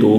2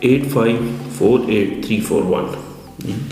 0300854831،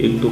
1-2